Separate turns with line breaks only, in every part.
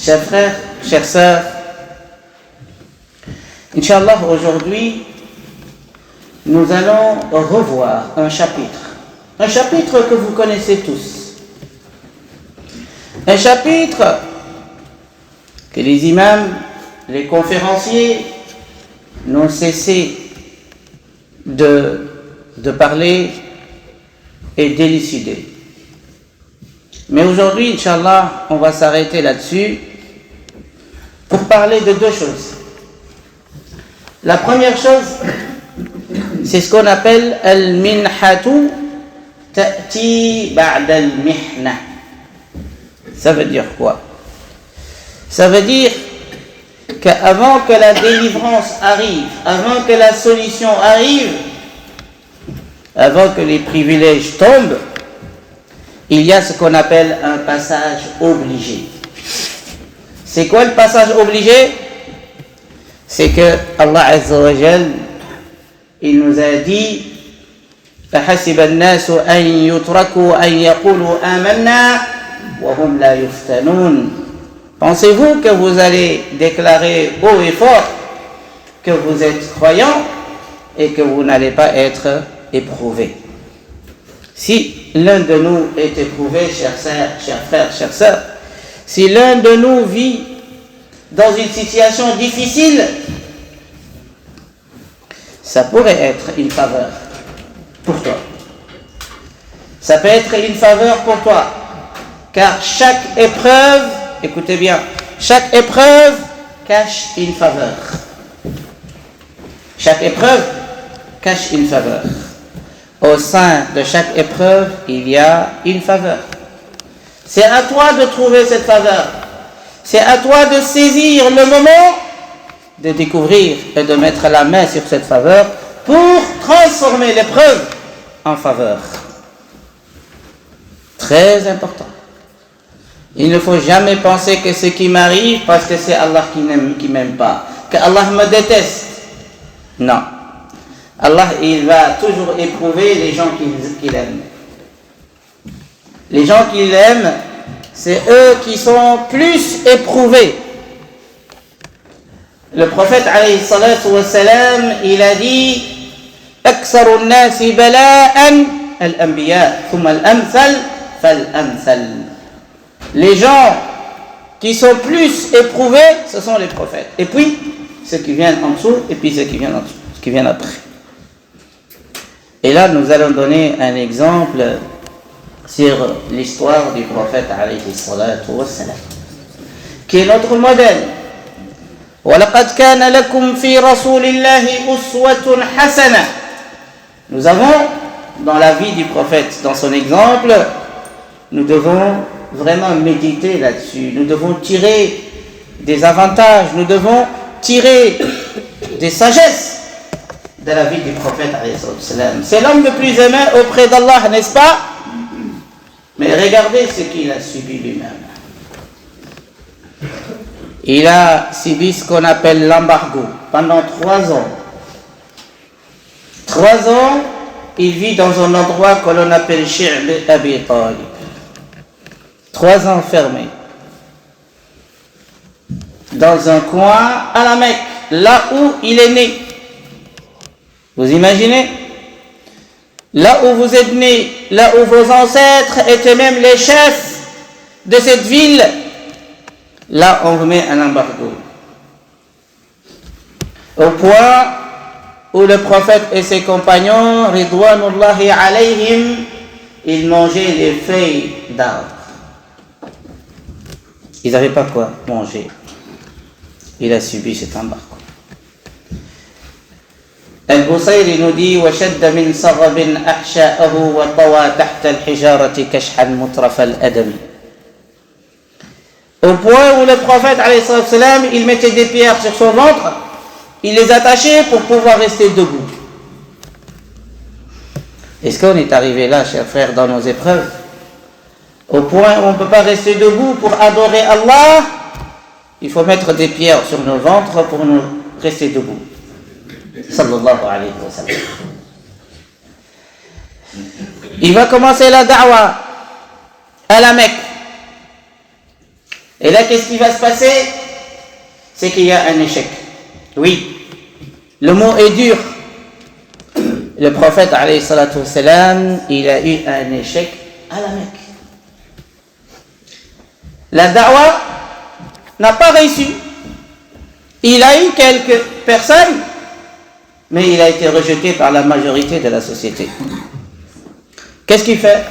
Chers frères, chères sœurs, Inch'Allah, aujourd'hui, nous allons revoir un chapitre que vous connaissez tous. Un chapitre que les imams, les conférenciers n'ont cessé de parler et d'élucider. Mais aujourd'hui, Inch'Allah, on va s'arrêter là-dessus pour parler de deux choses. La première chose, c'est ce qu'on appelle al-minhatu ta'ti ba'da al-mihna. Ça veut dire quoi? Ça veut dire qu'avant que la délivrance arrive, avant que la solution arrive, avant que les privilèges tombent, il y a ce qu'on appelle un passage obligé. C'est quoi le passage obligé? C'est que Allah Azza wa Jal, il nous a dit فَحَسِبَ النَّاسُ أَن يُتْرَكُوا أَن يَقُولُوا آمَنَّا وَهُمْ لَا يُفْتَنُونَ. Pensez-vous que vous allez déclarer haut et fort que vous êtes croyants et que vous n'allez pas être éprouvés? Si l'un de nous est éprouvé, chers frères, chères sœurs, si l'un de nous vit dans une situation difficile, ça pourrait être une faveur pour toi. Ça peut être une faveur pour toi, car chaque épreuve, écoutez bien, chaque épreuve cache une faveur. Chaque épreuve cache une faveur. Au sein de chaque épreuve, il y a une faveur. C'est à toi de trouver cette faveur. C'est à toi de saisir le moment de découvrir et de mettre la main sur cette faveur pour transformer l'épreuve en faveur. Très important. Il ne faut jamais penser que ce qui m'arrive parce que c'est Allah qui m'aime pas, que Allah me déteste. Non. Allah, il va toujours éprouver les gens qu'il aime. Les gens qu'il aime, c'est eux qui sont plus éprouvés. Le prophète alayhi salatu wa salam, il a dit أكثر الناس بلاء الأنبياء ثم الأمثل فالأمثل. Les gens qui sont plus éprouvés, ce sont les prophètes. Et puis, ceux qui viennent en dessous, et puis ceux qui viennent en dessous, ceux qui viennent après. Et là, nous allons donner un exemple sur l'histoire du prophète alayhi salatu wa salam, qui est notre modèle. وَلَقَدْ كَانَ لَكُمْ فِي رَسُولِ اللَّهِ أُسْوَةٌ حَسَنَةٌ. Nous avons, dans la vie du prophète, dans son exemple, nous devons vraiment méditer là-dessus. Nous devons tirer des avantages, nous devons tirer des sagesses de la vie du prophète alayhi salam. C'est l'homme le plus aimé auprès d'Allah, n'est-ce pas? Mais regardez ce qu'il a subi lui-même. Il a subi ce qu'on appelle l'embargo pendant 3 ans. 3 ans, il vit dans un endroit que l'on appelle Shi'b Abi Talib. 3 ans fermé. Dans un coin à la Mecque, là où il est né. Vous imaginez? Là où vous êtes né, là où vos ancêtres étaient même les chefs de cette ville, là on vous met un embargo. Au point où le prophète et ses compagnons, Ridwanullahi alayhim, ils mangeaient les feuilles d'arbres. Ils n'avaient pas quoi manger. Il a subi cet embargo. Al-Busayri nous dit وَشَدَّ مِنْ صَغَبٍ أَحْشَاءَهُ وَطَوَى تَحْتَ الْحِجَارَةِ كَشْحًا مُتْرَفَ الْأَدَمِ. Au point où le prophète alayhi salam, il mettait des pierres sur son ventre, il les attachait pour pouvoir rester debout. Est-ce qu'on est arrivé là, chers frères, dans nos épreuves, au point où on ne peut pas rester debout pour adorer Allah? Il faut mettre des pierres sur nos ventres pour nous rester debout. Sallallahu alayhi wa sallam. Il va commencer la da'wa à la Mecque. Et là, qu'est-ce qui va se passer? C'est qu'il y a un échec. Oui, le mot est dur. Le prophète, alayhi salatu wassalam, il a eu un échec à la Mecque. La da'wa n'a pas réussi. Il a eu quelques personnes, mais il a été rejeté par la majorité de la société. Qu'est-ce qu'il fait?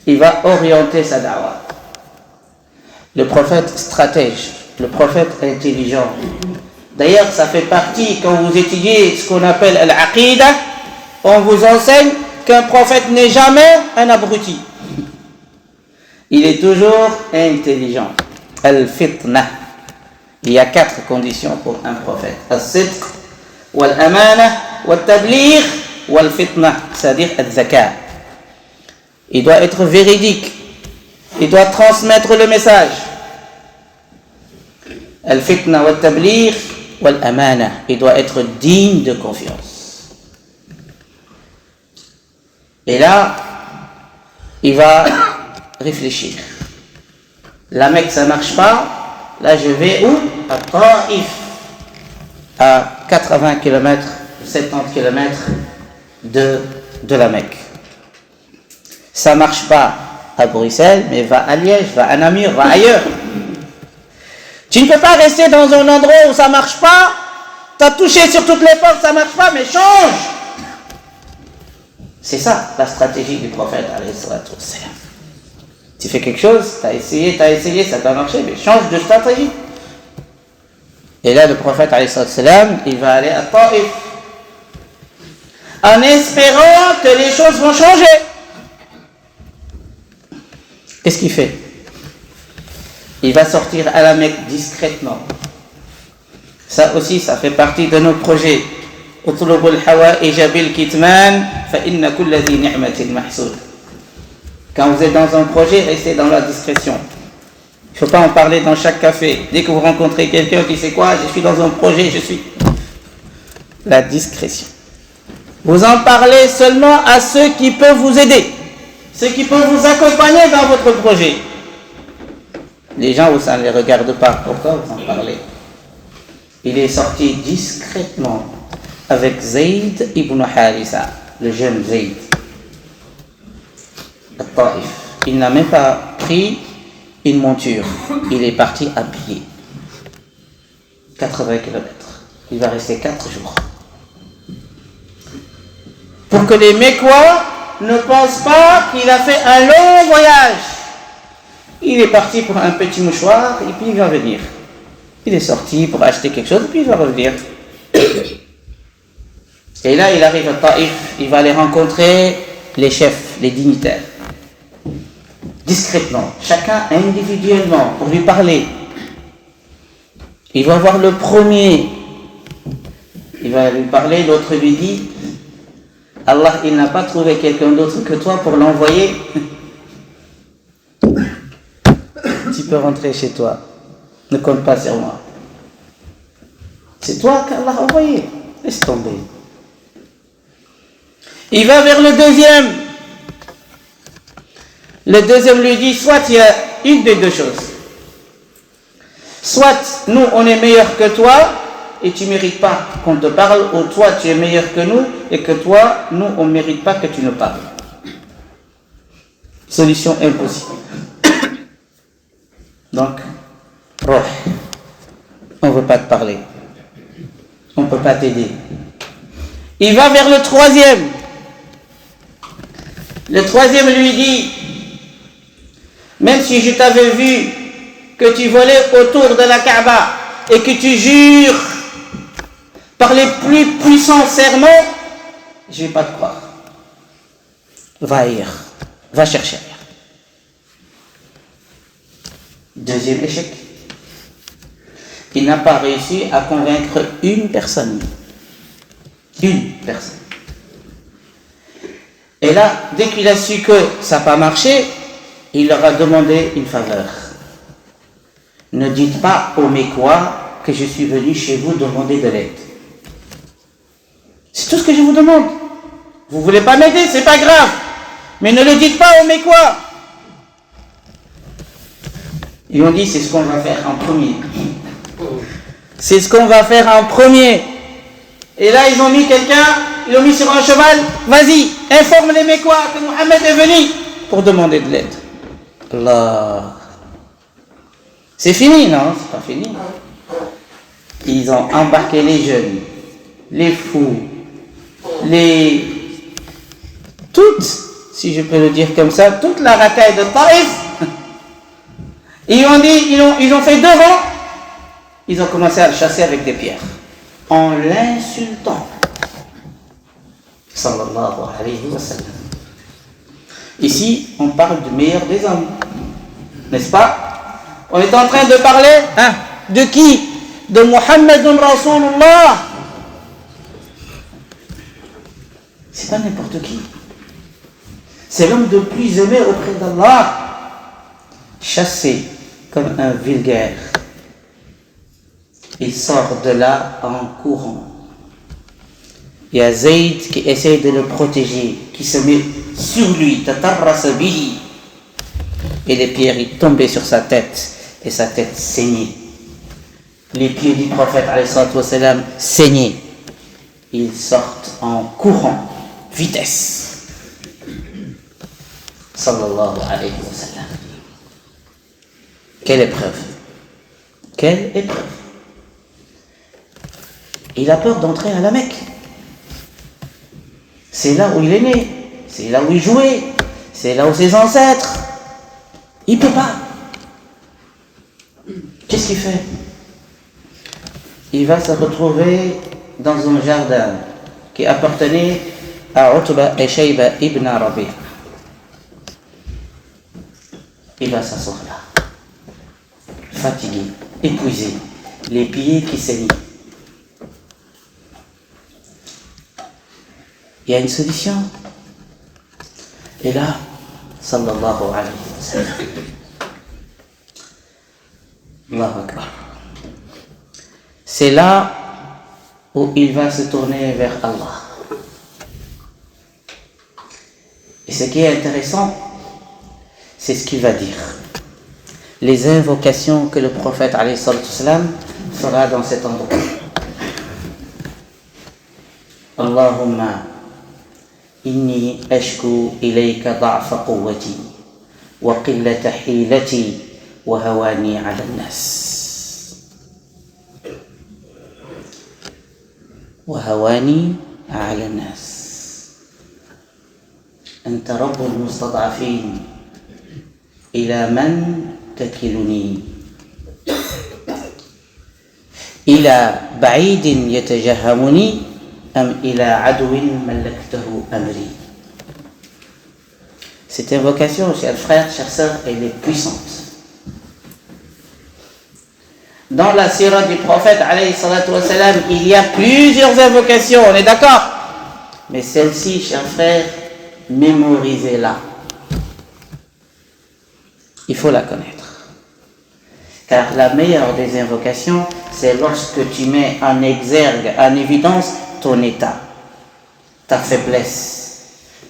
Il va orienter sa da'wa. Le prophète stratège, le prophète intelligent. D'ailleurs, ça fait partie, quand vous étudiez ce qu'on appelle al-aqidah, on vous enseigne qu'un prophète n'est jamais un abruti. Il est toujours intelligent. Al-fitna. Il y a 4 conditions pour un prophète. Al-sidq, wal-amana, wal-tabligh, wal-fitna, c'est-à-dire al-zaka. Il doit être véridique. Il doit transmettre le message. Al-fitna, wal-tabligh, wal-amana. Il doit être digne de confiance. Et là, il va réfléchir. La Mecque, ça ne marche pas. Là, je vais où? À Taïf, à 80 km, 70 km de la Mecque. Ça ne marche pas à Bruxelles, mais va à Liège, va à Namur, va ailleurs. Tu ne peux pas rester dans un endroit où ça ne marche pas. Tu as touché sur toutes les portes, ça ne marche pas, mais change. C'est ça la stratégie du prophète, alayhi salatu wassalam. Tu fais quelque chose, tu as essayé, ça t'a marché, mais change de stratégie. Et là, le prophète, alayhi salatu wassalam, il va aller à Taïf, en espérant que les choses vont changer. Qu'est-ce qu'il fait? Il va sortir à la Mecque discrètement. Ça aussi, ça fait partie de nos projets. اطلبوا الحوائج بالكتمان فإن كل ذي نعمة محسود. Quand vous êtes dans un projet, restez dans la discrétion. Il ne faut pas en parler dans chaque café. Dès que vous rencontrez quelqu'un qui sait quoi, je suis dans un projet, je suis... La discrétion. Vous en parlez seulement à ceux qui peuvent vous aider, ceux qui peuvent vous accompagner dans votre projet. Les gens, ça ne les regarde pas. Pourquoi vous en parlez? Il est sorti discrètement avec Zayd ibn Haritha, le jeune Zayd. Taïf. Il n'a même pas pris une monture. Il est parti à pied. 80 km. Il va rester 4 jours. Pour que les Mécois ne pensent pas qu'il a fait un long voyage. Il est parti pour un petit mouchoir et puis il va venir. Il est sorti pour acheter quelque chose et puis il va revenir. Et là, il arrive à Taïf. Il va aller rencontrer les chefs, les dignitaires. Discrètement, chacun individuellement, pour lui parler. Il va voir le premier. Il va lui parler, l'autre lui dit: Allah, il n'a pas trouvé quelqu'un d'autre que toi pour l'envoyer. Tu peux rentrer chez toi. Ne compte pas sur moi. C'est toi qu'Allah a envoyé. Laisse tomber. Il va vers le deuxième. Le deuxième lui dit: soit il y a une des deux choses. Soit nous on est meilleurs que toi et tu ne mérites pas qu'on te parle, ou toi tu es meilleur que nous et que toi, nous on ne mérite pas que tu nous parles. Solution impossible. Donc, on ne veut pas te parler. On ne peut pas t'aider. Il va vers le troisième. Le troisième lui dit: même si je t'avais vu que tu volais autour de la Kaaba et que tu jures par les plus puissants serments, je ne vais pas te croire. Va ailleurs. Va chercher ailleurs. Deuxième échec. Il n'a pas réussi à convaincre une personne. Une personne. Et là, dès qu'il a su que ça n'a pas marché, il leur a demandé une faveur. Ne dites pas aux Mécois que je suis venu chez vous demander de l'aide. C'est tout ce que je vous demande. Vous ne voulez pas m'aider, c'est pas grave. Mais ne le dites pas aux Mécois. Ils ont dit, c'est ce qu'on va faire en premier. C'est ce qu'on va faire en premier. Et là, ils ont mis quelqu'un, ils l'ont mis sur un cheval. Vas-y, informe les Mécois que Mohammed est venu pour demander de l'aide. Allah. C'est fini, non? C'est pas fini. Ils ont embarqué les jeunes, les fous, toutes, si je peux le dire comme ça, toute la racaille de Taïf. Ils ont dit, ils ont fait 2 rangs. Ils ont commencé à le chasser avec des pierres, en l'insultant. Sallallahu alayhi wa sallam. Ici, on parle du meilleur des hommes, n'est-ce pas? On est en train de parler, de qui? De Muhammadun Rasulullah. C'est pas n'importe qui. C'est l'homme le plus aimé auprès d'Allah. Chassé comme un vulgaire. Il sort de là en courant. Il y a Zayd qui essaie de le protéger, qui se met sur lui, tatarrasa bihi. Et les pierres tombaient sur sa tête, et sa tête saignait. Les pieds du prophète alayhi salatu wassalam saignaient. Ils sortent en courant, vitesse. Sallallahu alayhi wa sallam. Quelle épreuve! Quelle épreuve! Il a peur d'entrer à la Mecque. C'est là où il est né, c'est là où il jouait, c'est là où ses ancêtres. Il ne peut pas. Qu'est-ce qu'il fait? Il va se retrouver dans un jardin qui appartenait à Utba et Shayba ibn Rabi'. Il va s'asseoir là, fatigué, épuisé, les pieds qui saignent. Il y a une solution. Et là, sallallahu alayhi wa sallam. Allahu Akbar. C'est là où il va se tourner vers Allah. Et ce qui est intéressant, c'est ce qu'il va dire. Les invocations que le prophète alayhi salatu wassalam fera dans cet endroit. Allahumma inni ashku ilayka da'fa quwwati wa qillata hilati wa hawani 'ala an-nas. وهواني على الناس أنت رب المستضعفين إلى من تكلني إلى بعيد يتجهمني أم إلى عدو ملكته أمري. Cette invocation, chers frères, chères sœurs, elle est puissante. Dans la sira du prophète, alayhi salatu wassalam, il y a plusieurs invocations, on est d'accord? Mais celle-ci, chers frères, mémorisez-la. Il faut la connaître. Car la meilleure des invocations, c'est lorsque tu mets en exergue, en évidence, ton état, ta faiblesse,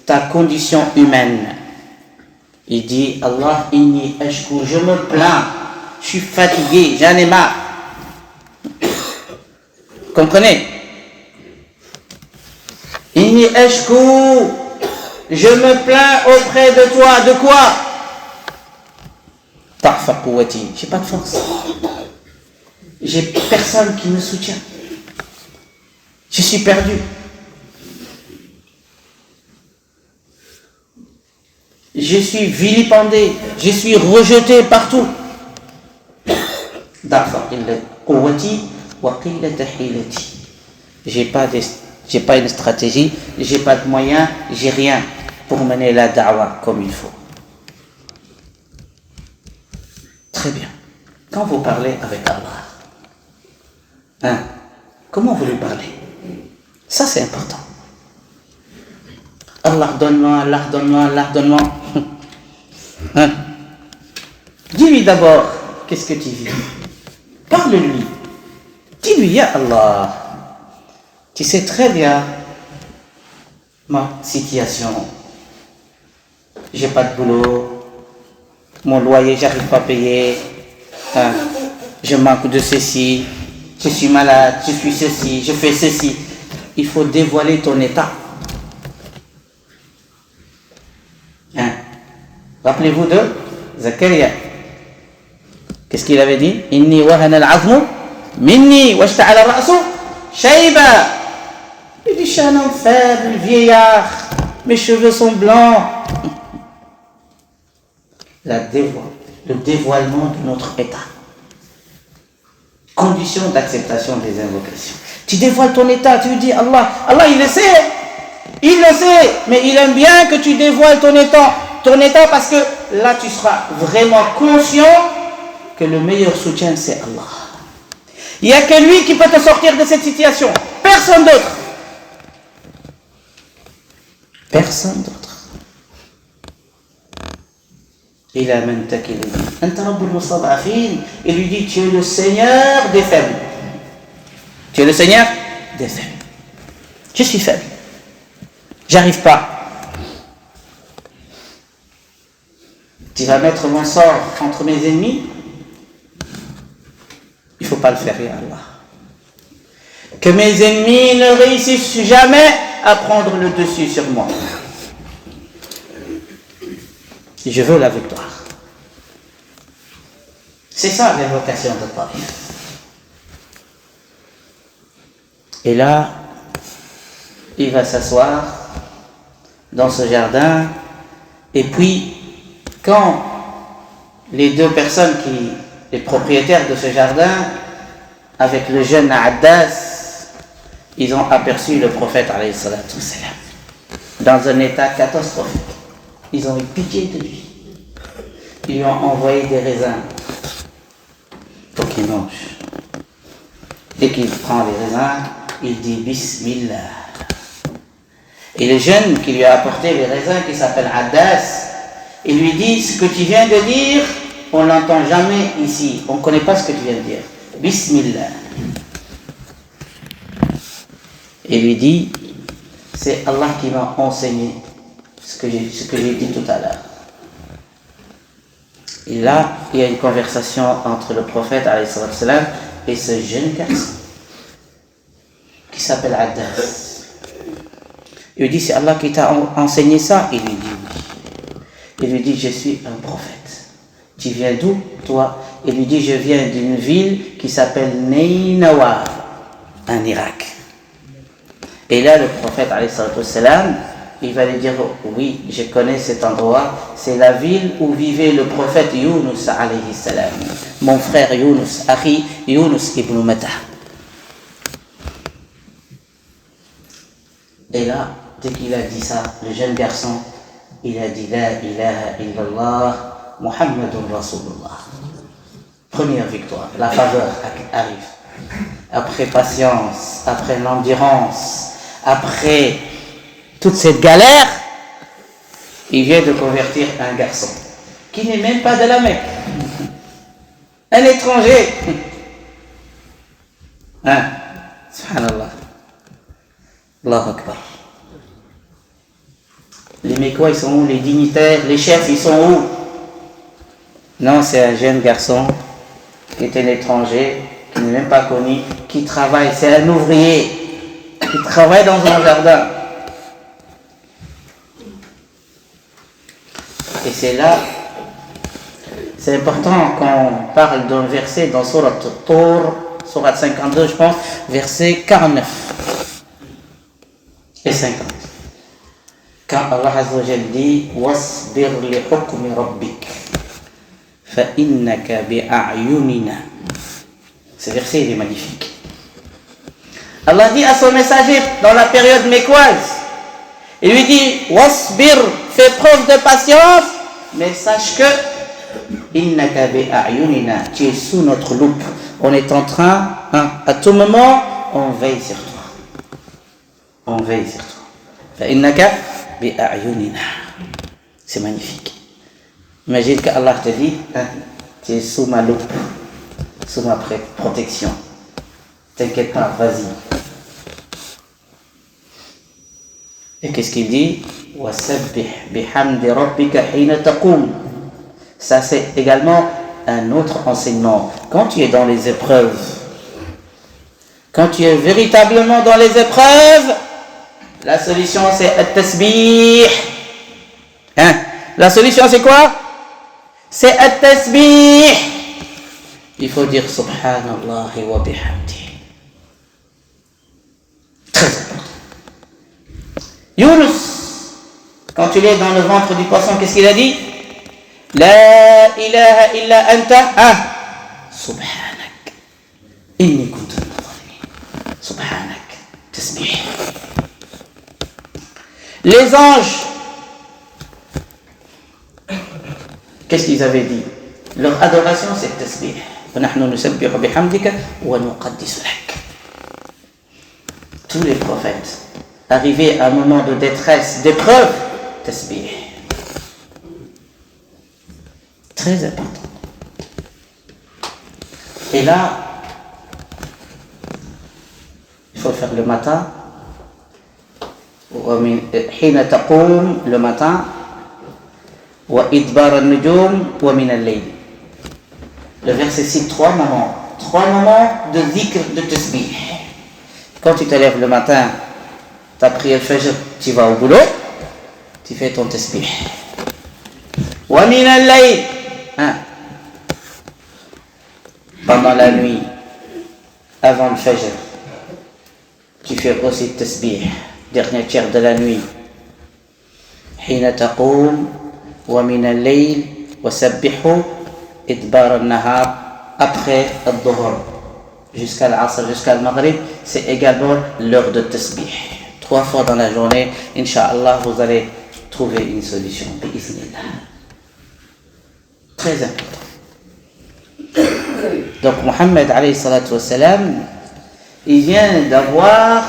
ta condition humaine. Il dit, Allah, inni ashku, je me plains. Je suis fatigué, j'en ai marre. Comprenez? Inni ashku, je me plains auprès de toi. De quoi? Ta'fa quwwati, j'ai pas de force. J'ai personne qui me soutient. Je suis perdu. Je suis vilipendé. Je suis rejeté partout. J'ai pas une stratégie, j'ai pas de moyens, j'ai rien pour mener la da'wa comme il faut. Très bien. Quand vous parlez avec Allah, comment vous lui parlez? Ça c'est important. Allah donne-moi, Allah donne-moi, Allah donne-moi. Dis-lui d'abord, qu'est-ce que tu vis? Parle-lui. Dis-lui, ya Allah, tu sais très bien ma situation. J'ai pas de boulot, mon loyer, j'arrive pas à payer, hein, je manque de ceci, je suis malade, je suis ceci, je fais ceci. Il faut dévoiler ton état. Hein. Rappelez-vous de Zakaria. Qu'est-ce qu'il avait dit? Inni wahana al-azmu minni washta'ala al-ra'su shayba. Il dit, je suis un homme faible, vieillard, mes cheveux sont blancs. Le dévoilement de notre état. Condition d'acceptation des invocations. Tu dévoiles ton état, tu lui dis Allah. Allah, il le sait, mais il aime bien que tu dévoiles ton état parce que là, tu seras vraiment conscient que le meilleur soutien, c'est Allah. Il n'y a que lui qui peut te sortir de cette situation. Personne d'autre. Personne d'autre. Il a même taqué. Il lui dit, tu es le Seigneur des faibles. Tu es le Seigneur des faibles. Je suis faible. J'arrive pas. Tu vas mettre mon sort entre mes ennemis. Il ne faut pas le faire, ya Allah. Que mes ennemis ne réussissent jamais à prendre le dessus sur moi. Je veux la victoire. C'est ça l'invocation de Taif. Et là, il va s'asseoir dans ce jardin. Et puis, quand les deux personnes les propriétaires de ce jardin, avec le jeune Addas, ils ont aperçu le prophète alayhi salatu wassalam dans un état catastrophique. Ils ont eu pitié de lui. Ils lui ont envoyé des raisins pour qu'il mange. Dès qu'il prend les raisins, il dit Bismillah. Et le jeune qui lui a apporté les raisins, qui s'appelle Addas, il lui dit, ce que tu viens de dire, on n'entend jamais ici. On ne connaît pas ce que tu viens de dire. Bismillah. Il lui dit, c'est Allah qui m'a enseigné ce que j'ai dit tout à l'heure. Et là, il y a une conversation entre le prophète alayhi salam et ce jeune garçon qui s'appelle Addas. Il lui dit, c'est Allah qui t'a enseigné ça? Il lui dit oui. Il lui dit, je suis un prophète. Tu viens d'où, toi? Il lui dit, je viens d'une ville qui s'appelle Nainawa, en Irak. Et là, le prophète alayhi salam, il va lui dire, oui, je connais cet endroit, c'est la ville où vivait le prophète Yunus alayhi salam, mon frère Yunus, Akhi Yunus ibn Matta. Et là, dès qu'il a dit ça, le jeune garçon, il a dit La ilaha illallah Muhammadun Rasulullah. Première victoire, la faveur arrive. Après patience, après l'endurance, après toute cette galère, il vient de convertir un garçon qui n'est même pas de la Mecque, un étranger. Hein? Subhanallah. Allahu Akbar. Les Mécois, ils sont où? Les dignitaires, les chefs, ils sont où? Non, c'est un jeune garçon qui est un étranger, qui n'est même pas connu, qui travaille, c'est un ouvrier, qui travaille dans un jardin. Et c'est là, c'est important quand on parle d'un verset dans Surat Tur, Surat 52, je pense, verset 49 et 50. Quand Allah Azza wa Jalla dit Wasbir li hukmi rabbik fa innaka bi a'yunina. Ce verset il est magnifique. Allah dit à son messager dans la période mécoise, il lui dit Wasbir, fais preuve de patience, mais sache que innaka bi a'yunina, tu es sous notre loupe. On est en train, à tout moment, on veille sur toi. On veille sur toi. Fa innaka bi a'yunina. C'est magnifique. Imagine qu'Allah te dit, tu es sous ma loupe, sous ma protection. T'inquiète pas, vas-y. Et qu'est-ce qu'il dit? Wasabbih bihamdi rabbika hina taqum. Ça c'est également un autre enseignement. Quand tu es dans les épreuves, quand tu es véritablement dans les épreuves, la solution c'est at-tasbih. Hein? La solution c'est quoi? C'est at-tasbih. Il faut dire subhanallah wa bihamdi. Très important. Yunus, quand il est dans le ventre du poisson, qu'est-ce qu'il a dit? La ilaha illa anta, subhanak, inni kuntu minadh-dhalimin. Subhanak, tasbih. Les anges, qu'est-ce qu'ils avaient dit? Leur adoration, c'est tasbih. وَنَحْنُ نُسَبِّحُ بِحَمْدِكَ وَنُقَدِّسُ لَكَ. Tous les prophètes, arrivés à un moment de détresse, d'épreuve, tasbih. Très important. Et là, il faut le faire le matin. حين تقوم le matin. وإدبار النجوم ومن الليل. Le verset cite trois moments de dhikr, de tasbih. Quand tu te lèves le matin, tu as prié le fajr, tu vas au boulot, tu fais ton tasbih. ومن الليل, pendant la nuit, avant le fajr, tu fais aussi le tasbih, dernier tiers de la nuit. حين تقوم ومن الليل وسبحوا إدبار النهار, après الظهر jusqu'à l'asr, jusqu'à le maghrib, c'est également l'heure de tasbih. 3 fois dans la journée, Inch'Allah, vous allez trouver une solution. Bi'idhnillah. Très important. Donc Mohammed alayhi salatu wassalam, il vient d'avoir,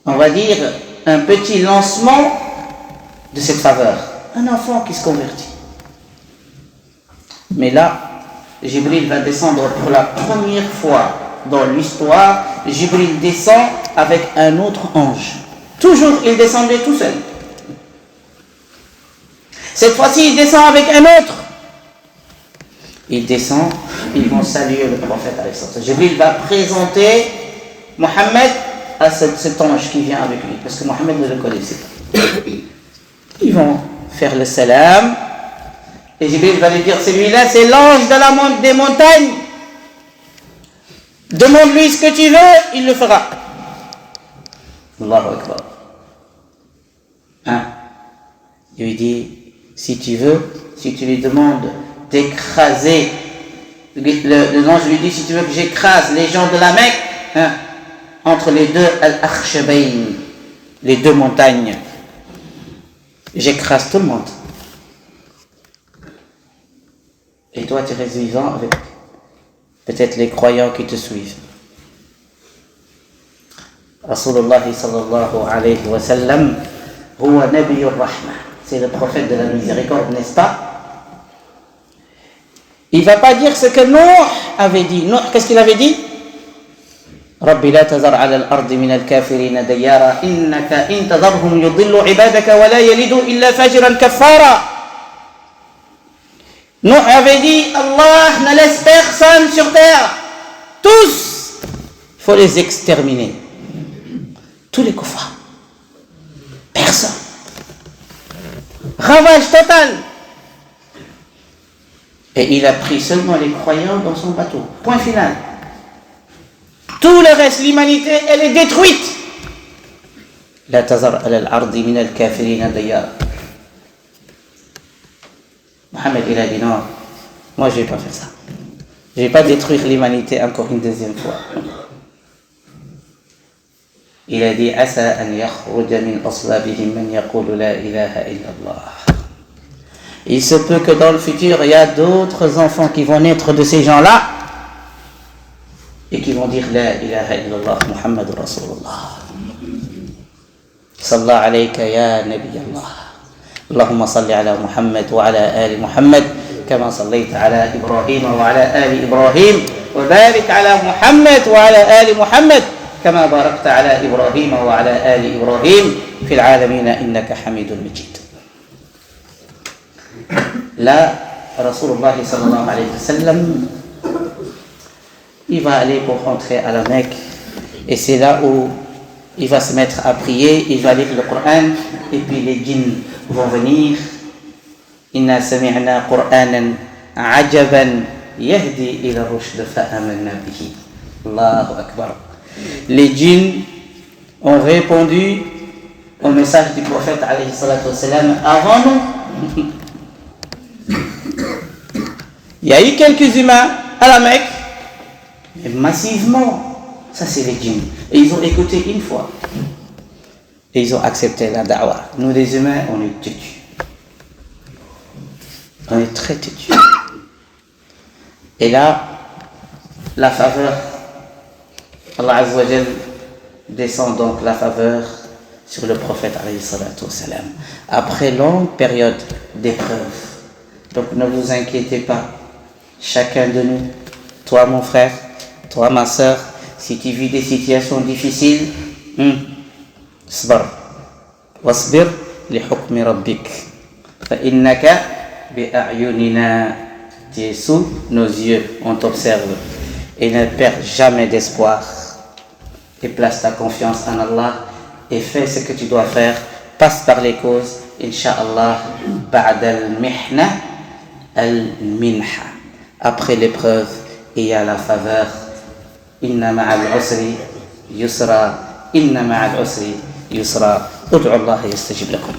on va dire, un petit lancement de cette faveur. Un enfant qui se convertit. Mais là, Jibril va descendre pour la première fois dans l'histoire. Jibril descend avec un autre ange. Toujours, il descendait tout seul. Cette fois-ci, il descend avec un autre. Il descend, ils vont saluer le prophète. Jibril va présenter Mohammed à cet ange qui vient avec lui, parce que Mohammed ne le connaissait pas. Ils vont faire le salam, et Jibril va lui dire, celui-là c'est l'ange des montagnes. Demande-lui ce que tu veux, il le fera. Allahu Akbar. Il lui dit, si tu lui demandes d'écraser, l'ange lui dit, si tu veux que j'écrase les gens de la Mecque, entre les deux Al-Akhshabayn, les deux montagnes, j'écrase tout le monde. Et toi, tu restes vivant avec peut-être les croyants qui te suivent. Rasulullah sallallahu alayhi wa sallam, huwa nabiyyur rahma. C'est le prophète de la miséricorde, n'est-ce pas? Il ne va pas dire ce que Nuh avait dit. Nuh, qu'est-ce qu'il avait dit? Rabbi la tazar ala al-ardi min al-kafirina dayara innaka in tadharhum yudillu ibadaka wa la yalidu illa fajiran kaffara. Nuh avait dit, Allah ne laisse personne sur terre. Tous, il faut les exterminer. Tous les kuffars. Personne. Ravage total. Et il a pris seulement les croyants dans son bateau. Point final. Tout le reste, l'humanité, elle est détruite. La tazar ala al-ardi min al-kafirina dayara. Mohammed, il a dit non, moi je ne vais pas faire ça. Je ne vais pas détruire l'humanité encore une deuxième fois. Il a dit Asa an yakhruja min aslabihim man yaqulu la ilaha illallah. Il se peut que dans le futur, il y a d'autres enfants qui vont naître de ces gens-là et qui vont dire la ilaha illallah Muhammad Rasulullah. Sallallahu alayka ya Nabi Allah. اللهم صل على محمد وعلى آل محمد كما صليت على إبراهيم وعلى آل إبراهيم وبارك على محمد وعلى آل محمد كما باركت على إبراهيم وعلى آل إبراهيم في العالمين إنك حميد مجيد. Là, Rasulullah sallallahu alayhi wa sallam, il va aller pour rentrer à la Mecque, et c'est là où il va se mettre à prier, il va lire le Coran, et puis les djinns vont venir. Inna sami'na Qur'anan ajaban yahdi ila rushd fa'amanna bihi. Allahu Akbar. Les djinns ont répondu au message du prophète alayhi salatu wassalam avant nous. Il y a eu quelques humains à la Mecque, mais massivement, ça c'est les djinns. Et ils ont écouté une fois. Et ils ont accepté la da'wah. Nous les humains, on est têtus. On est très têtus. Et là, la faveur, Allah Azza wa Jal descend donc la faveur sur le prophète alayhi salatu wassalam. Après longue période d'épreuve. Donc ne vous inquiétez pas. Chacun de nous, toi mon frère, toi ma soeur, si tu vis des situations difficiles, صبر واصبر لحكم ربك فإنك بأعيننا. Tu es sous nos yeux, on t'observe, et ne perds jamais d'espoir, et place ta confiance en Allah et fais ce que tu dois faire, passe par les causes, Inch'Allah. بعد المحنة المنحة. Après l'épreuve, il y a la faveur. Inna ma'al usri yusra, inna ma'al usri yusra. Ud'u Allah yastajib lakum.